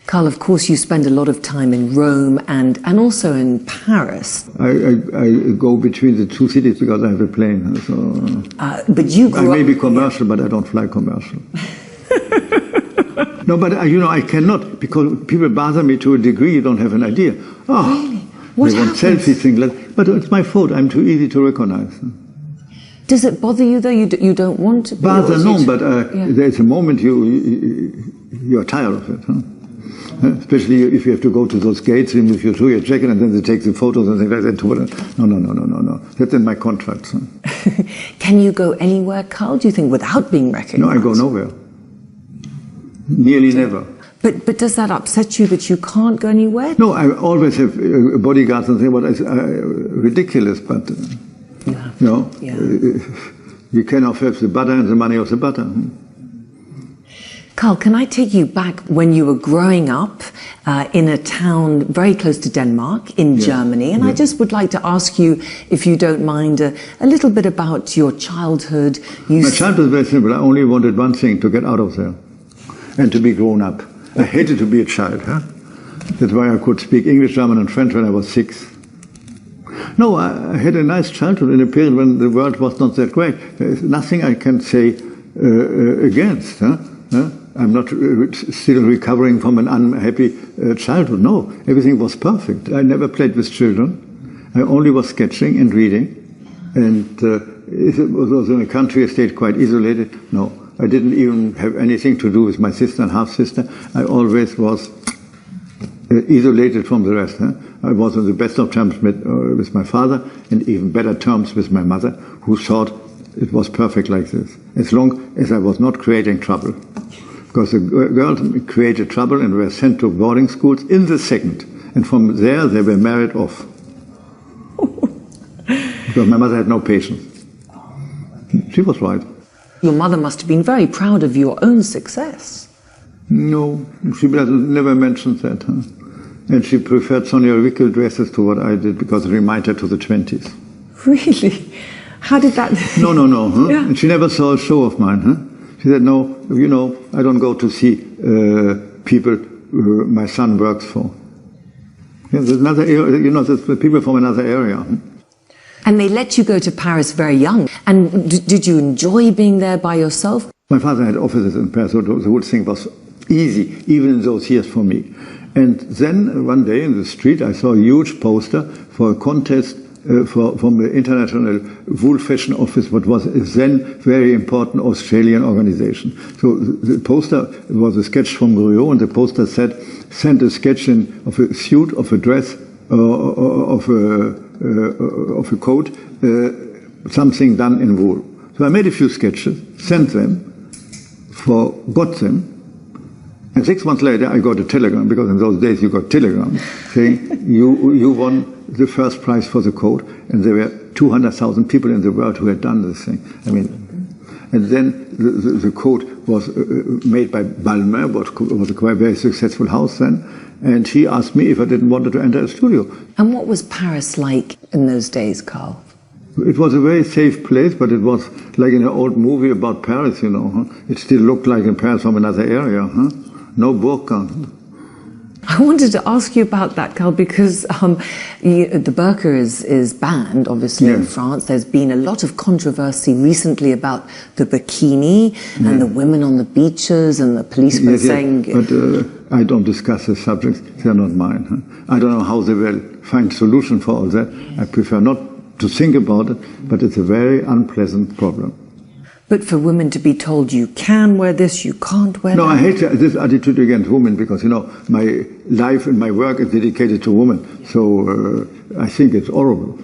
Karl, of course, you spend a lot of time in Rome and also in Paris. I go between the two cities because I have a plane. So but you grew I may be commercial, but I don't fly commercial. No, but I cannot, because people bother me to a degree you don't have an idea. Oh, really? What they want selfies, things like that. But it's my fault. I'm too easy to recognize. Does it bother you, though? You don't want to be? Bother, no, but there's a moment you're tired of it. Huh? Especially if you have to go to those gates and if you throw your jacket and then they take the photos and things like that. No. That's in my contract. Huh? Can you go anywhere, Karl, do you think, without being recognized? No, I go nowhere. Nearly never. But does that upset you that you can't go anywhere? No, I always have bodyguards and things, but it's ridiculous. But, you cannot have the butter and the money of the butter. Karl, can I take you back when you were growing up in a town very close to Denmark, in Germany? And I just would like to ask you, if you don't mind, a little bit about your childhood. My childhood was very simple. I only wanted one thing, to get out of there and to be grown up. I hated to be a child. Huh? That's why I could speak English, German and French when I was 6. No, I had a nice childhood in a period when the world was not that great. There is nothing I can say against. Huh? I'm not still recovering from an unhappy childhood. No, everything was perfect. I never played with children. I only was sketching and reading. And it was in a country I stayed quite isolated. No, I didn't even have anything to do with my sister and half-sister. I always was isolated from the rest. Huh? I was on the best of terms with my father and even better terms with my mother, who thought it was perfect like this, as long as I was not creating trouble. Because the girls created trouble and were sent to boarding schools in the second. And from there they were married off. Because my mother had no patience. She was right. Your mother must have been very proud of your own success. No, she never mentioned that. Huh? And she preferred Sonia Rykiel dresses to what I did because it reminded her to the 20s. Really? How did that... No. Huh? Yeah. And she never saw a show of mine. Huh? She said, no, I don't go to see people my son works for. Yeah, there's another, there's people from another area. Huh? And they let you go to Paris very young. And did you enjoy being there by yourself? My father had offices in Paris, so the whole thing was easy, even in those years for me. And then one day in the street I saw a huge poster for a contest from the International Wool Fashion Office, what was a then very important Australian organization. So the poster was a sketch from Goriot, and the poster said, send a sketch of a suit, of a dress, of a coat, something done in wool. So I made a few sketches, sent them, got them, and 6 months later I got a telegram, because in those days you got telegrams, saying you won the first prize for the coat, and there were 200,000 people in the world who had done this thing. I mean, and then the coat was made by Balmain, what was a quite very successful house then, and he asked me if I didn't want to enter a studio. And what was Paris like in those days, Karl? It was a very safe place, but it was like in an old movie about Paris, Huh? It still looked like in Paris from another area. Huh? No burqa. I wanted to ask you about that, Karl, because the burqa is banned, obviously, in France. There's been a lot of controversy recently about the bikini and the women on the beaches and the policemen saying... But I don't discuss the subjects. They're not mine. Huh? I don't know how they will find solution for all that. I prefer not to think about it, but it's a very unpleasant problem. But for women to be told you can wear this, you can't wear that? No, I hate this attitude against women because, my life and my work is dedicated to women. So I think it's horrible.